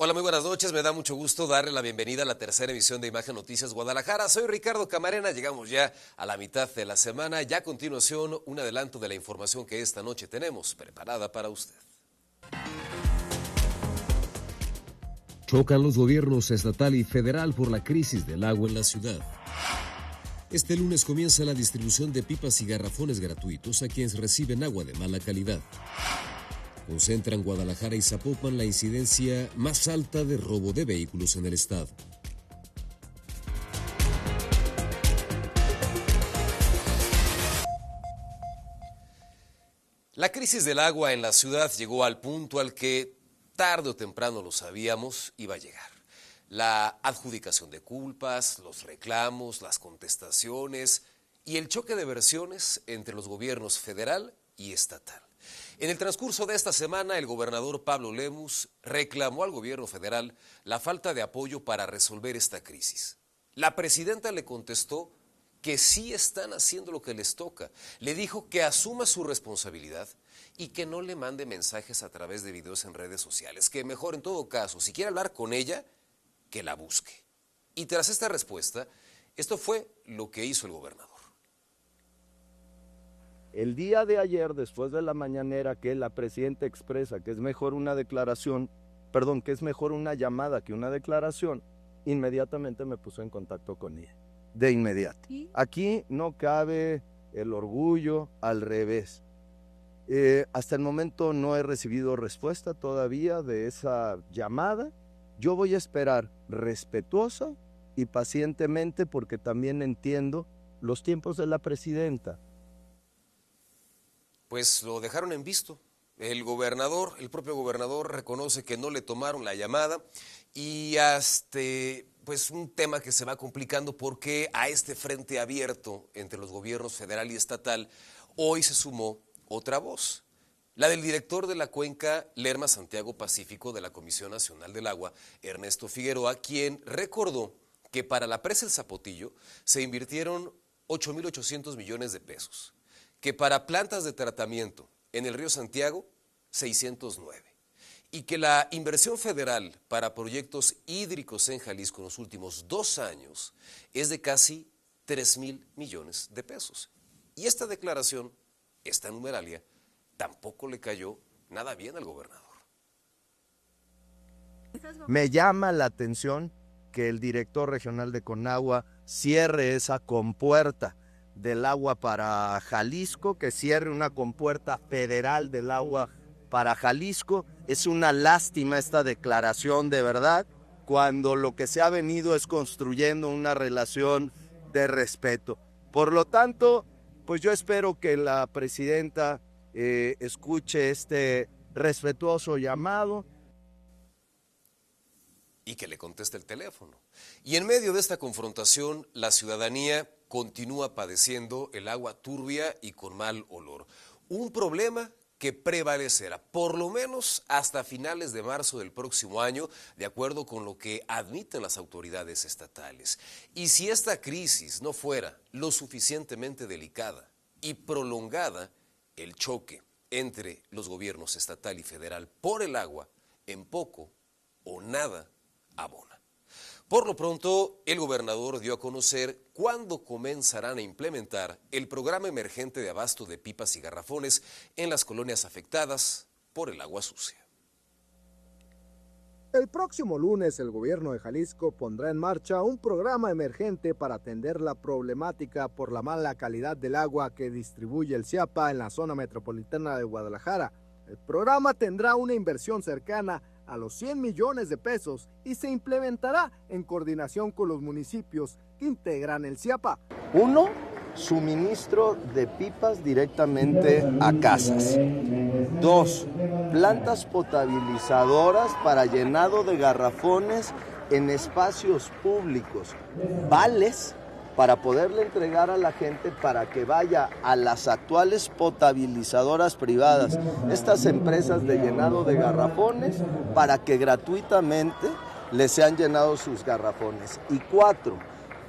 Hola, muy buenas noches. Me da mucho gusto darle la bienvenida a la tercera emisión de Imagen Noticias Guadalajara. Soy Ricardo Camarena. Llegamos ya a la mitad de la semana. Ya a continuación, un adelanto de la información que esta noche tenemos preparada para usted. Chocan los gobiernos estatal y federal por la crisis del agua en la ciudad. Este lunes comienza la distribución de pipas y garrafones gratuitos a quienes reciben agua de mala calidad. Concentran Guadalajara y Zapopan la incidencia más alta de robo de vehículos en el estado. La crisis del agua en la ciudad llegó al punto al que tarde o temprano lo sabíamos iba a llegar. La adjudicación de culpas, los reclamos, las contestaciones y el choque de versiones entre los gobiernos federal y estatal. En el transcurso de esta semana, el gobernador Pablo Lemus reclamó al gobierno federal la falta de apoyo para resolver esta crisis. La presidenta le contestó que sí están haciendo lo que les toca. Le dijo que asuma su responsabilidad y que no le mande mensajes a través de videos en redes sociales, que mejor en todo caso, si quiere hablar con ella, que la busque. Y tras esta respuesta, esto fue lo que hizo el gobernador. El día de ayer, después de la mañanera, que la presidenta expresa que es mejor una que es mejor una llamada que una declaración, inmediatamente me puso en contacto con ella, de inmediato. ¿Sí? Aquí no cabe el orgullo, al revés. Hasta el momento no he recibido respuesta todavía de esa llamada. Yo voy a esperar respetuosa y pacientemente porque también entiendo los tiempos de la presidenta. Pues lo dejaron en visto. El propio gobernador reconoce que no le tomaron la llamada y pues un tema que se va complicando porque a este frente abierto entre los gobiernos federal y estatal hoy se sumó otra voz, la del director de la cuenca Lerma Santiago Pacífico de la Comisión Nacional del Agua, Ernesto Figueroa, quien recordó que para la presa El Zapotillo se invirtieron 8.800 millones de pesos. Que para plantas de tratamiento en el río Santiago, 609, y que la inversión federal para proyectos hídricos en Jalisco en los últimos 2 años es de casi 3.000 millones de pesos. Y esta declaración, esta numeralia, tampoco le cayó nada bien al gobernador. Me llama la atención que el director regional de Conagua cierre esa compuerta del agua para Jalisco, que cierre una compuerta federal del agua para Jalisco. Es una lástima esta declaración, de verdad, cuando lo que se ha venido es construyendo una relación de respeto. Por lo tanto, pues yo espero que la presidenta escuche este respetuoso llamado. Y que le conteste el teléfono. Y en medio de esta confrontación, la ciudadanía continúa padeciendo el agua turbia y con mal olor. Un problema que prevalecerá por lo menos hasta finales de marzo del próximo año, de acuerdo con lo que admiten las autoridades estatales. Y si esta crisis no fuera lo suficientemente delicada y prolongada, el choque entre los gobiernos estatal y federal por el agua en poco o nada abona. Por lo pronto, el gobernador dio a conocer cuándo comenzarán a implementar el programa emergente de abasto de pipas y garrafones en las colonias afectadas por el agua sucia. El próximo lunes, el gobierno de Jalisco pondrá en marcha un programa emergente para atender la problemática por la mala calidad del agua que distribuye el CIAPA en la zona metropolitana de Guadalajara. El programa tendrá una inversión cercana a los 100 millones de pesos y se implementará en coordinación con los municipios que integran el CIAPA. 1. Suministro de pipas directamente a casas. 2. Plantas potabilizadoras para llenado de garrafones en espacios públicos. Vales para poderle entregar a la gente para que vaya a las actuales potabilizadoras privadas, estas empresas de llenado de garrafones, para que gratuitamente les sean llenados sus garrafones. Y 4,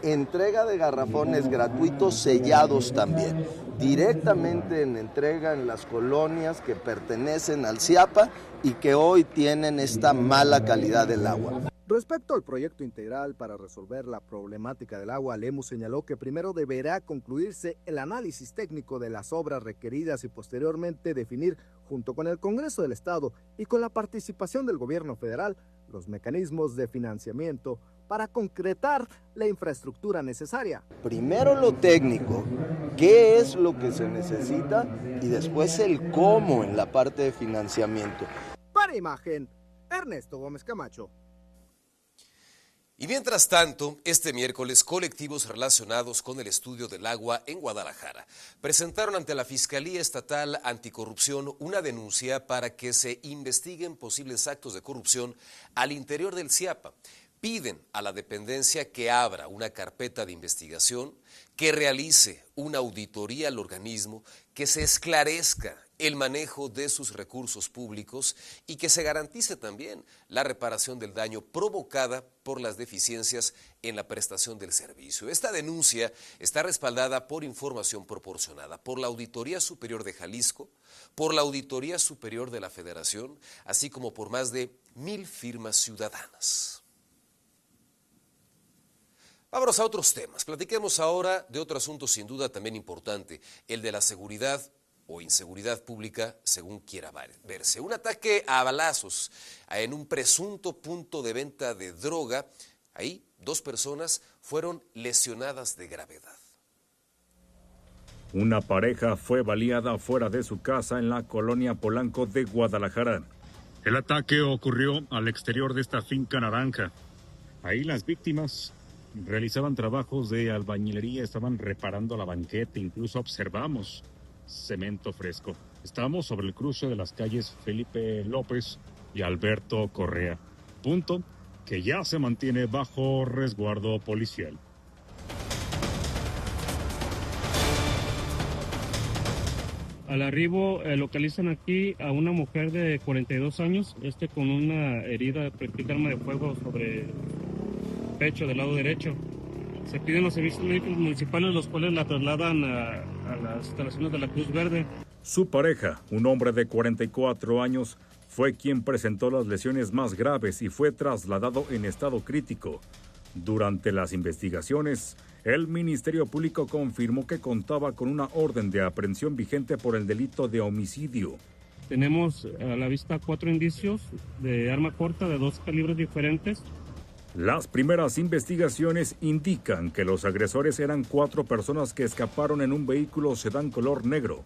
entrega de garrafones gratuitos sellados también. directamente en entrega en las colonias que pertenecen al CIAPA y que hoy tienen esta mala calidad del agua. Respecto al proyecto integral para resolver la problemática del agua, Lemus señaló que primero deberá concluirse el análisis técnico de las obras requeridas y posteriormente definir, junto con el Congreso del Estado y con la participación del gobierno federal, los mecanismos de financiamiento para concretar la infraestructura necesaria. Primero lo técnico, qué es lo que se necesita, y después el cómo en la parte de financiamiento. Para Imagen, Ernesto Gómez Camacho. Y mientras tanto, este miércoles, colectivos relacionados con el estudio del agua en Guadalajara presentaron ante la Fiscalía Estatal Anticorrupción una denuncia para que se investiguen posibles actos de corrupción al interior del CIAPA. Piden a la dependencia que abra una carpeta de investigación, que realice una auditoría al organismo, que se esclarezca el manejo de sus recursos públicos y que se garantice también la reparación del daño provocada por las deficiencias en la prestación del servicio. Esta denuncia está respaldada por información proporcionada por la Auditoría Superior de Jalisco, por la Auditoría Superior de la Federación, así como por más de 1,000 firmas ciudadanas. Vámonos a otros temas. Platiquemos ahora de otro asunto sin duda también importante, el de la seguridad o inseguridad pública, según quiera verse. Un ataque a balazos en un presunto punto de venta de droga. Ahí 2 personas fueron lesionadas de gravedad. Una pareja fue baleada fuera de su casa en la colonia Polanco de Guadalajara. El ataque ocurrió al exterior de esta finca naranja. Ahí las víctimas realizaban trabajos de albañilería, estaban reparando la banqueta, incluso observamos cemento fresco. Estamos sobre el cruce de las calles Felipe López y Alberto Correa, punto que ya se mantiene bajo resguardo policial. Al arribo localizan aquí a una mujer de 42 años, con una herida de proyectil de arma de fuego sobre el pecho del lado derecho. Se piden los servicios médicos municipales, los cuales la trasladan a las instalaciones de la Cruz Verde. Su pareja, un hombre de 44 años, fue quien presentó las lesiones más graves y fue trasladado en estado crítico. Durante las investigaciones, el Ministerio Público confirmó que contaba con una orden de aprehensión vigente por el delito de homicidio. Tenemos a la vista 4 indicios de arma corta de 2 calibres diferentes. Las primeras investigaciones indican que los agresores eran 4 personas que escaparon en un vehículo sedán color negro.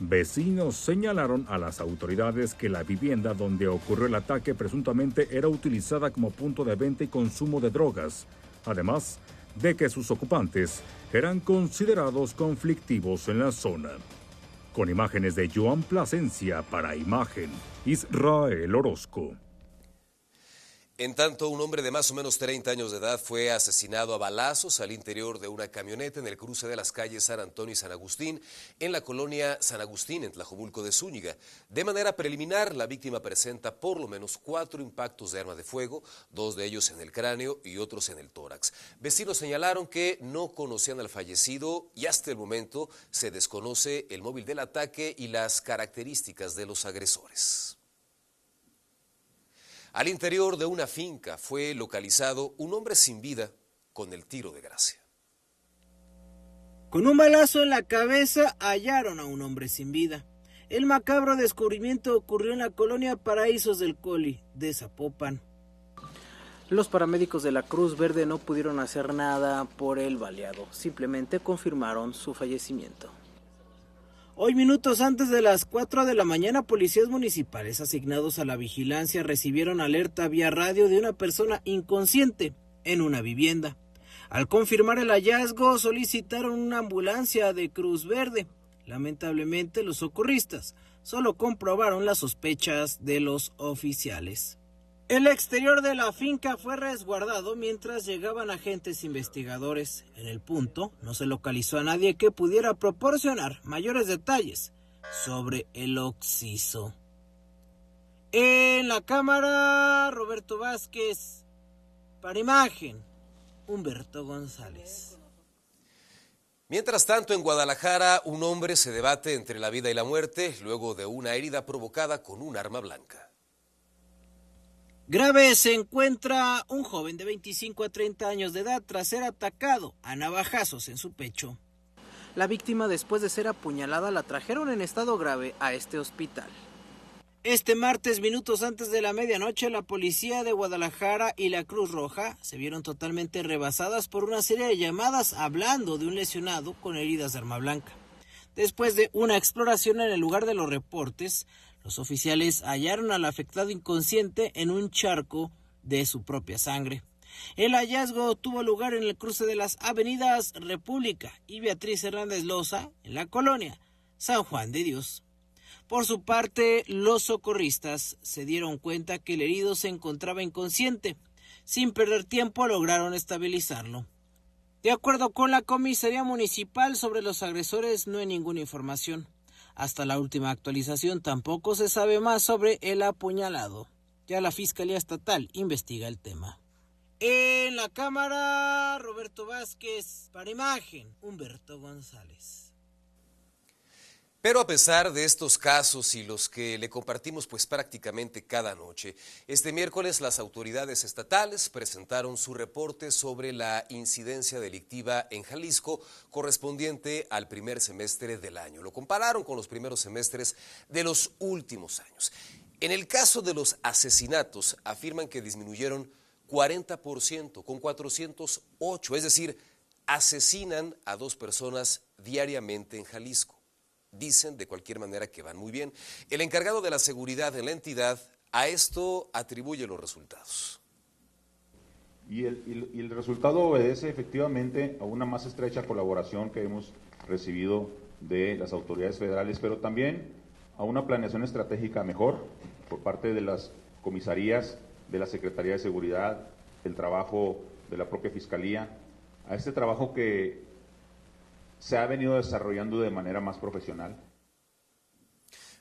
Vecinos señalaron a las autoridades que la vivienda donde ocurrió el ataque presuntamente era utilizada como punto de venta y consumo de drogas, además de que sus ocupantes eran considerados conflictivos en la zona. Con imágenes de Joan Plasencia para Imagen, Israel Orozco. En tanto, un hombre de más o menos 30 años de edad fue asesinado a balazos al interior de una camioneta en el cruce de las calles San Antonio y San Agustín, en la colonia San Agustín, en Tlajomulco de Zúñiga. De manera preliminar, la víctima presenta por lo menos 4 impactos de arma de fuego, 2 de ellos en el cráneo y otros en el tórax. Vecinos señalaron que no conocían al fallecido y hasta el momento se desconoce el móvil del ataque y las características de los agresores. Al interior de una finca fue localizado un hombre sin vida con el tiro de gracia. Con un balazo en la cabeza hallaron a un hombre sin vida. El macabro descubrimiento ocurrió en la colonia Paraísos del Coli de Zapopan. Los paramédicos de la Cruz Verde no pudieron hacer nada por el baleado, simplemente confirmaron su fallecimiento. Hoy, minutos antes de las 4 de la mañana, policías municipales asignados a la vigilancia recibieron alerta vía radio de una persona inconsciente en una vivienda. Al confirmar el hallazgo, solicitaron una ambulancia de Cruz Verde. Lamentablemente, los socorristas solo comprobaron las sospechas de los oficiales. El exterior de la finca fue resguardado mientras llegaban agentes investigadores. En el punto no se localizó a nadie que pudiera proporcionar mayores detalles sobre el occiso. En la cámara, Roberto Vázquez. Para Imagen, Humberto González. Mientras tanto, en Guadalajara, un hombre se debate entre la vida y la muerte luego de una herida provocada con un arma blanca. Grave se encuentra un joven de 25 a 30 años de edad tras ser atacado a navajazos en su pecho. La víctima, después de ser apuñalada, la trajeron en estado grave a este hospital. Este martes, minutos antes de la medianoche, la policía de Guadalajara y la Cruz Roja se vieron totalmente rebasadas por una serie de llamadas hablando de un lesionado con heridas de arma blanca. Después de una exploración en el lugar de los reportes, los oficiales hallaron al afectado inconsciente en un charco de su propia sangre. El hallazgo tuvo lugar en el cruce de las avenidas República y Beatriz Hernández Loza, en la colonia San Juan de Dios. Por su parte, los socorristas se dieron cuenta que el herido se encontraba inconsciente. Sin perder tiempo, lograron estabilizarlo. De acuerdo con la comisaría municipal, sobre los agresores no hay ninguna información. Hasta la última actualización tampoco se sabe más sobre el apuñalado. Ya la Fiscalía Estatal investiga el tema. En la cámara, Roberto Vázquez. Para Imagen, Humberto González. Pero a pesar de estos casos y los que le compartimos pues prácticamente cada noche, este miércoles las autoridades estatales presentaron su reporte sobre la incidencia delictiva en Jalisco correspondiente al primer semestre del año. Lo compararon con los primeros semestres de los últimos años. En el caso de los asesinatos, afirman que disminuyeron 40% con 408, es decir, asesinan a 2 personas diariamente en Jalisco. Dicen de cualquier manera que van muy bien. El encargado de la seguridad en la entidad a esto atribuye los resultados. Y el resultado obedece efectivamente a una más estrecha colaboración que hemos recibido de las autoridades federales, pero también a una planeación estratégica mejor por parte de las comisarías, de la Secretaría de Seguridad, el trabajo de la propia Fiscalía, a este trabajo que se ha venido desarrollando de manera más profesional.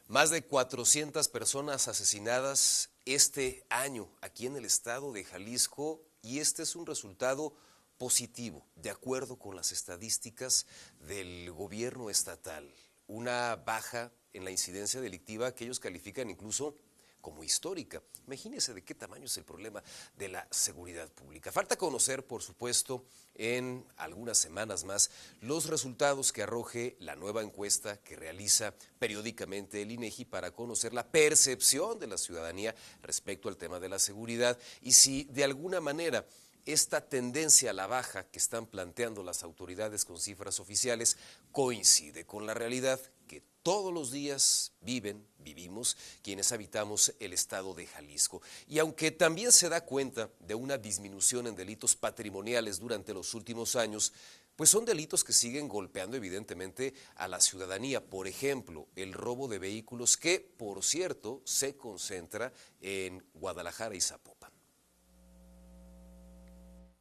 Más de 400 personas asesinadas este año aquí en el estado de Jalisco, y este es un resultado positivo, de acuerdo con las estadísticas del gobierno estatal. Una baja en la incidencia delictiva que ellos califican incluso como histórica. Imagínense de qué tamaño es el problema de la seguridad pública. Falta conocer, por supuesto, en algunas semanas más, los resultados que arroje la nueva encuesta que realiza periódicamente el INEGI para conocer la percepción de la ciudadanía respecto al tema de la seguridad y si de alguna manera esta tendencia a la baja que están planteando las autoridades con cifras oficiales coincide con la realidad que todos los días vivimos quienes habitamos el estado de Jalisco. Y aunque también se da cuenta de una disminución en delitos patrimoniales durante los últimos años, pues son delitos que siguen golpeando evidentemente a la ciudadanía. Por ejemplo, el robo de vehículos que, por cierto, se concentra en Guadalajara y Zapopan.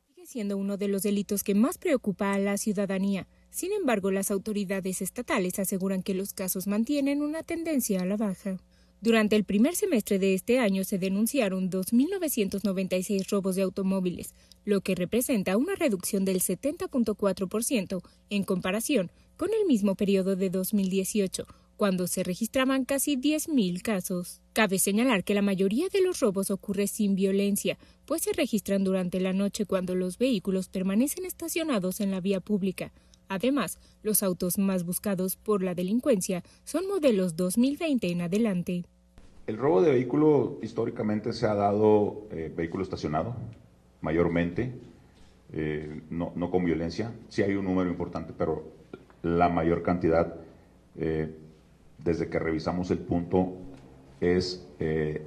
Sigue siendo uno de los delitos que más preocupa a la ciudadanía. Sin embargo, las autoridades estatales aseguran que los casos mantienen una tendencia a la baja. Durante el primer semestre de este año se denunciaron 2.996 robos de automóviles, lo que representa una reducción del 70.4% en comparación con el mismo periodo de 2018, cuando se registraban casi 10.000 casos. Cabe señalar que la mayoría de los robos ocurre sin violencia, pues se registran durante la noche cuando los vehículos permanecen estacionados en la vía pública. Además, los autos más buscados por la delincuencia son modelos 2020 en adelante. El robo de vehículo históricamente se ha dado vehículo estacionado, mayormente, no con violencia. Sí hay un número importante, pero la mayor cantidad, desde que revisamos el punto, es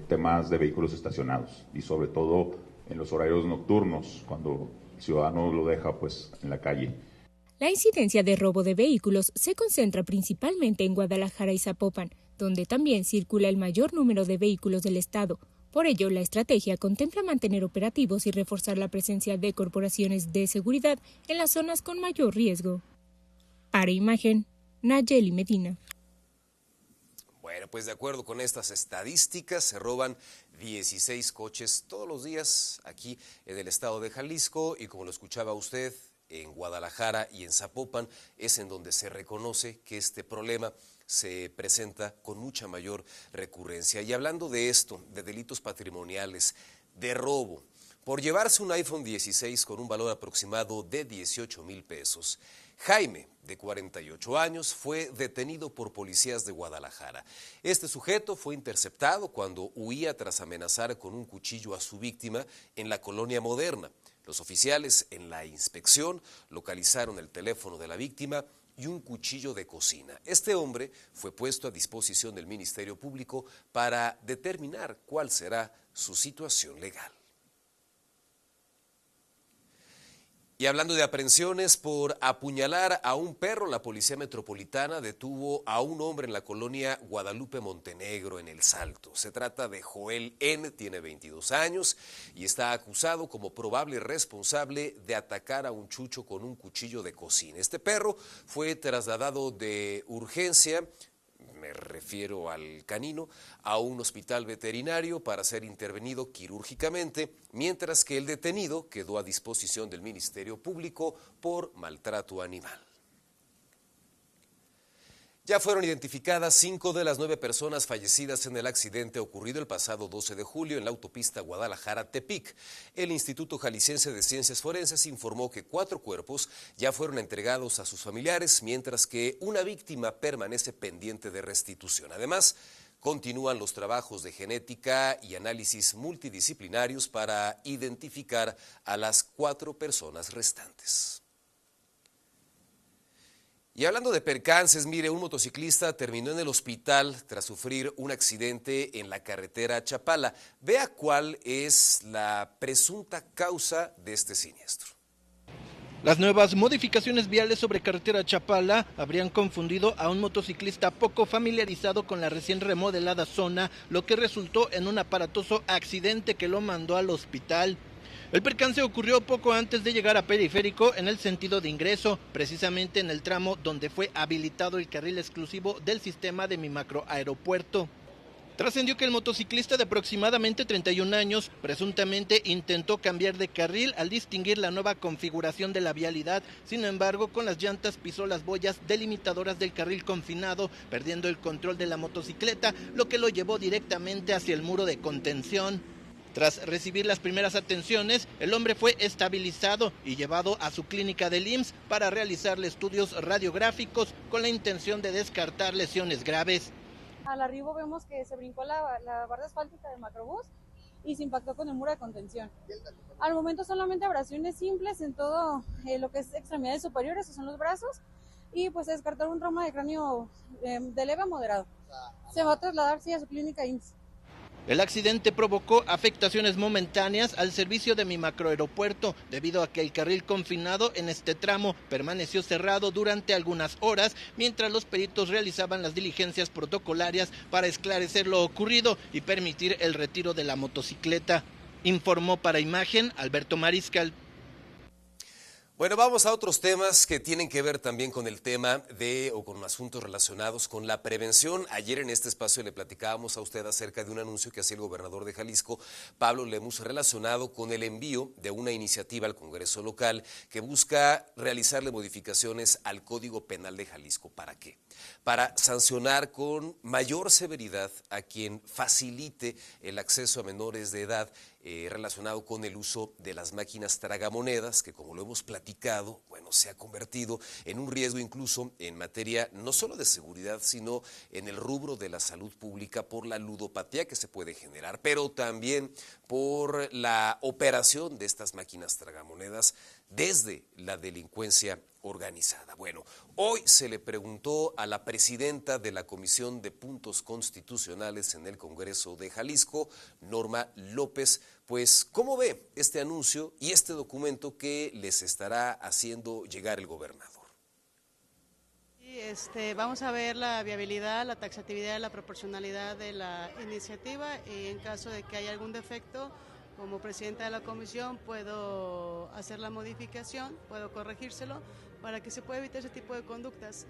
temas de vehículos estacionados y sobre todo en los horarios nocturnos, cuando el ciudadano lo deja pues en la calle. La incidencia de robo de vehículos se concentra principalmente en Guadalajara y Zapopan, donde también circula el mayor número de vehículos del estado. Por ello, la estrategia contempla mantener operativos y reforzar la presencia de corporaciones de seguridad en las zonas con mayor riesgo. Para Imagen, Nayeli Medina. Bueno, pues de acuerdo con estas estadísticas, se roban 16 coches todos los días aquí en el estado de Jalisco y como lo escuchaba usted, en Guadalajara y en Zapopan, es en donde se reconoce que este problema se presenta con mucha mayor recurrencia. Y hablando de esto, de delitos patrimoniales, de robo, por llevarse un iPhone 16 con un valor aproximado de 18,000 pesos, Jaime, de 48 años, fue detenido por policías de Guadalajara. Este sujeto fue interceptado cuando huía tras amenazar con un cuchillo a su víctima en la Colonia Moderna. Los oficiales en la inspección localizaron el teléfono de la víctima y un cuchillo de cocina. Este hombre fue puesto a disposición del Ministerio Público para determinar cuál será su situación legal. Y hablando de aprehensiones por apuñalar a un perro, la Policía Metropolitana detuvo a un hombre en la colonia Guadalupe Montenegro, en El Salto. Se trata de Joel N., tiene 22 años y está acusado como probable responsable de atacar a un chucho con un cuchillo de cocina. Este perro fue trasladado de urgencia, me refiero al canino, a un hospital veterinario para ser intervenido quirúrgicamente, mientras que el detenido quedó a disposición del Ministerio Público por maltrato animal. Ya fueron identificadas 5 de las 9 personas fallecidas en el accidente ocurrido el pasado 12 de julio en la autopista Guadalajara-Tepic. El Instituto Jalisciense de Ciencias Forenses informó que 4 cuerpos ya fueron entregados a sus familiares, mientras que una víctima permanece pendiente de restitución. Además, continúan los trabajos de genética y análisis multidisciplinarios para identificar a las 4 personas restantes. Y hablando de percances, mire, un motociclista terminó en el hospital tras sufrir un accidente en la carretera Chapala. Vea cuál es la presunta causa de este siniestro. Las nuevas modificaciones viales sobre carretera Chapala habrían confundido a un motociclista poco familiarizado con la recién remodelada zona, lo que resultó en un aparatoso accidente que lo mandó al hospital. El percance ocurrió poco antes de llegar a Periférico en el sentido de ingreso, precisamente en el tramo donde fue habilitado el carril exclusivo del sistema de Mi Macro Aeropuerto. Trascendió que el motociclista de aproximadamente 31 años presuntamente intentó cambiar de carril al distinguir la nueva configuración de la vialidad. Sin embargo, con las llantas pisó las boyas delimitadoras del carril confinado, perdiendo el control de la motocicleta, lo que lo llevó directamente hacia el muro de contención. Tras recibir las primeras atenciones, el hombre fue estabilizado y llevado a su clínica del IMSS para realizarle estudios radiográficos con la intención de descartar lesiones graves. Al arribo vemos que se brincó la barda asfáltica del macrobús y se impactó con el muro de contención. Al momento solamente abrasiones simples en todo lo que es extremidades superiores, que son los brazos, y pues se descartó un trauma de cráneo de leve a moderado. Se va a trasladar a su clínica IMSS. El accidente provocó afectaciones momentáneas al servicio de Mi Macro Aeropuerto, debido a que el carril confinado en este tramo permaneció cerrado durante algunas horas, mientras los peritos realizaban las diligencias protocolarias para esclarecer lo ocurrido y permitir el retiro de la motocicleta. Informó para Imagen Alberto Mariscal. Bueno, vamos a otros temas que tienen que ver también con el tema o con asuntos relacionados con la prevención. Ayer en este espacio le platicábamos a usted acerca de un anuncio que hacía el gobernador de Jalisco, Pablo Lemus, relacionado con el envío de una iniciativa al Congreso local que busca realizarle modificaciones al Código Penal de Jalisco. ¿Para qué? Para sancionar con mayor severidad a quien facilite el acceso a menores de edad relacionado con el uso de las máquinas tragamonedas, que como lo hemos platicado, bueno, se ha convertido en un riesgo incluso en materia no solo de seguridad, sino en el rubro de la salud pública por la ludopatía que se puede generar, pero también por la operación de estas máquinas tragamonedas desde la delincuencia organizada. Bueno, hoy se le preguntó a la presidenta de la Comisión de Puntos Constitucionales en el Congreso de Jalisco, Norma López, pues cómo ve este anuncio y este documento que les estará haciendo llegar el gobernador. Vamos a ver la viabilidad, la taxatividad, la proporcionalidad de la iniciativa y en caso de que haya algún defecto, como presidenta de la comisión puedo hacer la modificación, puedo corregírselo para que se pueda evitar ese tipo de conductas.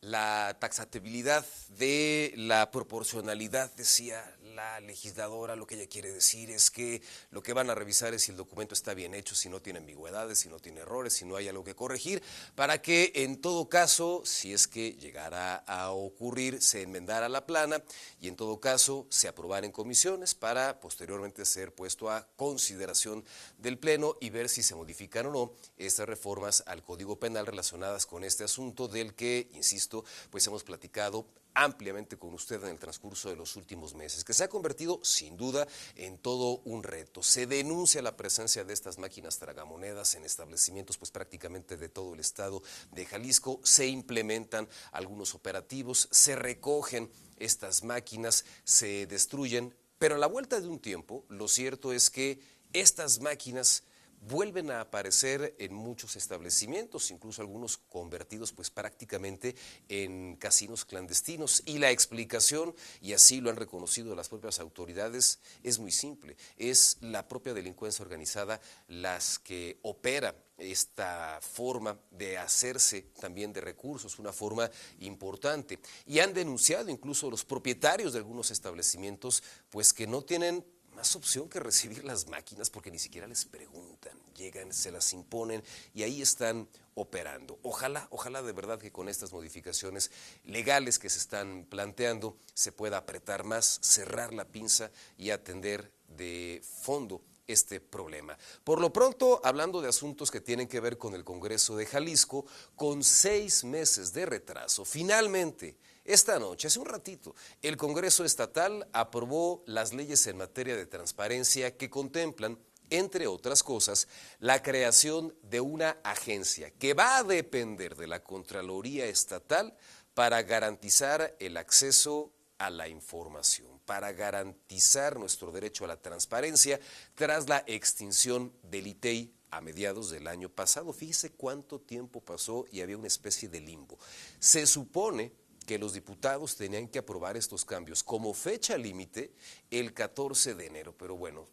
La taxatibilidad de la proporcionalidad, decía la legisladora lo que ella quiere decir es que lo que van a revisar es si el documento está bien hecho, si no tiene ambigüedades, si no tiene errores, si no hay algo que corregir, para que en todo caso, si es que llegara a ocurrir, se enmendara la plana y en todo caso se aprobara en comisiones para posteriormente ser puesto a consideración del Pleno y ver si se modifican o no estas reformas al Código Penal relacionadas con este asunto del que, insisto, pues hemos platicado ampliamente con usted en el transcurso de los últimos meses, que se ha convertido sin duda en todo un reto. Se denuncia la presencia de estas máquinas tragamonedas en establecimientos pues prácticamente de todo el estado de Jalisco, se implementan algunos operativos, se recogen estas máquinas, se destruyen, pero a la vuelta de un tiempo, lo cierto es que estas máquinas vuelven a aparecer en muchos establecimientos, incluso algunos convertidos pues prácticamente en casinos clandestinos. Y la explicación, y así lo han reconocido las propias autoridades, es muy simple. Es la propia delincuencia organizada las que opera esta forma de hacerse también de recursos, una forma importante. Y han denunciado incluso los propietarios de algunos establecimientos pues que no tienen más opción que recibir las máquinas porque ni siquiera les preguntan, llegan, se las imponen y ahí están operando. Ojalá de verdad que con estas modificaciones legales que se están planteando se pueda apretar más, cerrar la pinza y atender de fondo este problema. Por lo pronto, hablando de asuntos que tienen que ver con el Congreso de Jalisco, con 6 meses de retraso, finalmente, esta noche, hace un ratito, el Congreso Estatal aprobó las leyes en materia de transparencia que contemplan, entre otras cosas, la creación de una agencia que va a depender de la Contraloría Estatal para garantizar el acceso a la información, para garantizar nuestro derecho a la transparencia tras la extinción del ITEI a mediados del año pasado. Fíjese cuánto tiempo pasó y había una especie de limbo. Se supone que los diputados tenían que aprobar estos cambios como fecha límite el 14 de enero, pero bueno,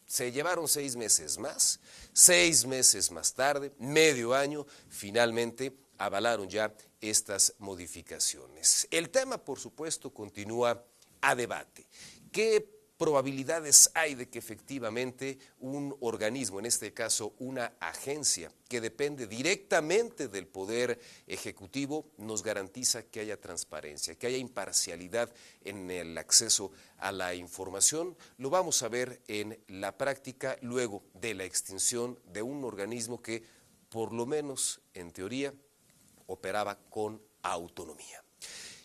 se llevaron 6 meses más, 6 meses más tarde, medio año, finalmente avalaron ya estas modificaciones. El tema, por supuesto, continúa a debate. ¿Qué probabilidades hay de que efectivamente un organismo, en este caso una agencia que depende directamente del Poder Ejecutivo, nos garantiza que haya transparencia, que haya imparcialidad en el acceso a la información? Lo vamos a ver en la práctica luego de la extinción de un organismo que, por lo menos en teoría, operaba con autonomía.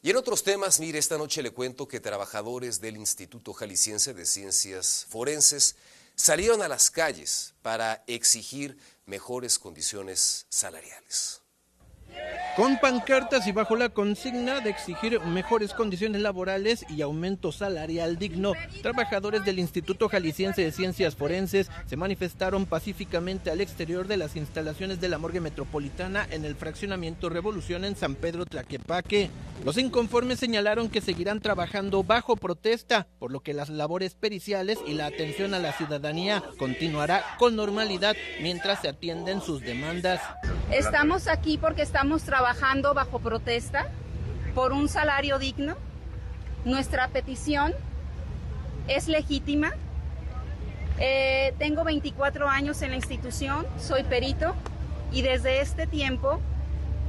Y en otros temas, mire, esta noche le cuento que trabajadores del Instituto Jalisciense de Ciencias Forenses salieron a las calles para exigir mejores condiciones salariales. Con pancartas y bajo la consigna de exigir mejores condiciones laborales y aumento salarial digno, trabajadores del Instituto Jalisciense de Ciencias Forenses se manifestaron pacíficamente al exterior de las instalaciones de la morgue metropolitana en el fraccionamiento Revolución en San Pedro Tlaquepaque. Los inconformes señalaron que seguirán trabajando bajo protesta, por lo que las labores periciales y la atención a la ciudadanía continuará con normalidad mientras se atienden sus demandas. Estamos aquí porque estamos trabajando bajo protesta por un salario digno. Nuestra petición es legítima. Tengo 24 años en la institución, soy perito y desde este tiempo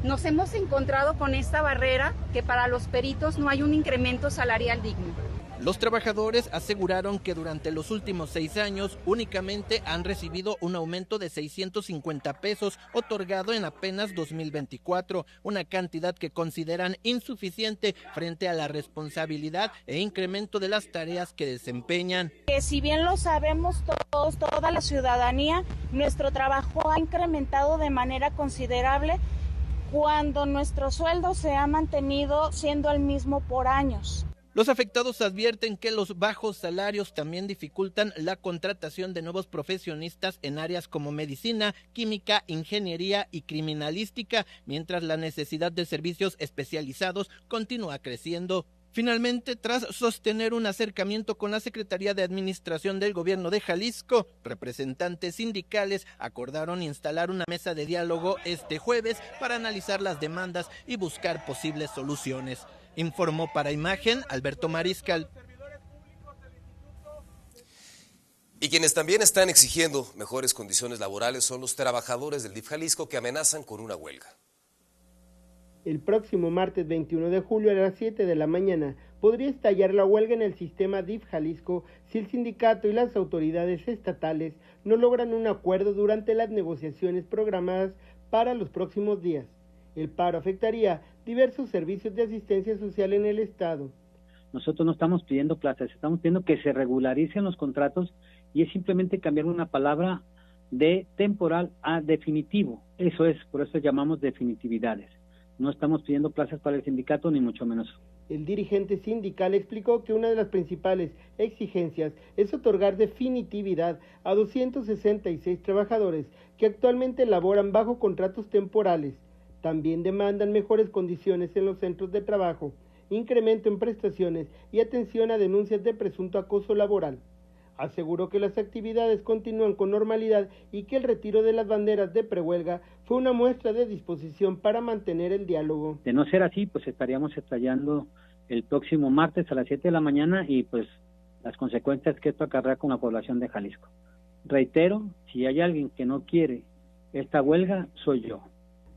nos hemos encontrado con esta barrera que para los peritos no hay un incremento salarial digno. Los trabajadores aseguraron que durante los últimos 6 años únicamente han recibido un aumento de 650 pesos otorgado en apenas 2024, una cantidad que consideran insuficiente frente a la responsabilidad e incremento de las tareas que desempeñan. Que si bien lo sabemos todos, toda la ciudadanía, nuestro trabajo ha incrementado de manera considerable cuando nuestro sueldo se ha mantenido siendo el mismo por años. Los afectados advierten que los bajos salarios también dificultan la contratación de nuevos profesionistas en áreas como medicina, química, ingeniería y criminalística, mientras la necesidad de servicios especializados continúa creciendo. Finalmente, tras sostener un acercamiento con la Secretaría de Administración del Gobierno de Jalisco, representantes sindicales acordaron instalar una mesa de diálogo este jueves para analizar las demandas y buscar posibles soluciones. Informó para Imagen Alberto Mariscal. Y quienes también están exigiendo mejores condiciones laborales son los trabajadores del DIF Jalisco que amenazan con una huelga. El próximo martes 21 de julio a las 7 de la mañana podría estallar la huelga en el sistema DIF Jalisco si el sindicato y las autoridades estatales no logran un acuerdo durante las negociaciones programadas para los próximos días. El paro afectaría diversos servicios de asistencia social en el estado. Nosotros no estamos pidiendo plazas, estamos pidiendo que se regularicen los contratos y es simplemente cambiar una palabra de temporal a definitivo. Eso es, por eso llamamos definitividades. No estamos pidiendo plazas para el sindicato, ni mucho menos. El dirigente sindical explicó que una de las principales exigencias es otorgar definitividad a 266 trabajadores que actualmente laboran bajo contratos temporales. También demandan mejores condiciones en los centros de trabajo, incremento en prestaciones y atención a denuncias de presunto acoso laboral. Aseguró que las actividades continúan con normalidad y que el retiro de las banderas de prehuelga fue una muestra de disposición para mantener el diálogo. De no ser así, pues estaríamos estallando el próximo martes a las 7 de la mañana y pues las consecuencias que esto acarrea con la población de Jalisco. Reitero, si hay alguien que no quiere esta huelga, soy yo.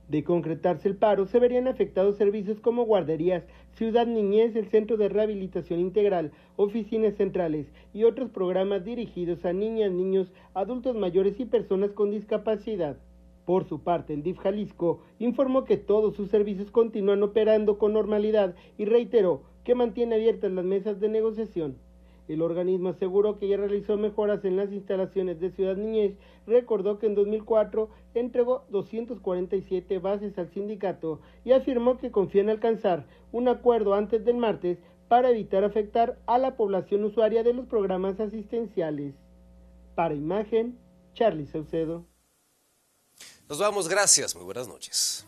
De concretarse el paro, se verían afectados servicios como guarderías, Ciudad Niñez, el Centro de Rehabilitación Integral, oficinas centrales y otros programas dirigidos a niñas, niños, adultos mayores y personas con discapacidad. Por su parte, el DIF Jalisco informó que todos sus servicios continúan operando con normalidad y reiteró que mantiene abiertas las mesas de negociación. El organismo aseguró que ya realizó mejoras en las instalaciones de Ciudad Niñez, recordó que en 2004 entregó 247 bases al sindicato y afirmó que confía en alcanzar un acuerdo antes del martes para evitar afectar a la población usuaria de los programas asistenciales. Para Imagen, Charly Saucedo. Nos vamos, gracias, muy buenas noches.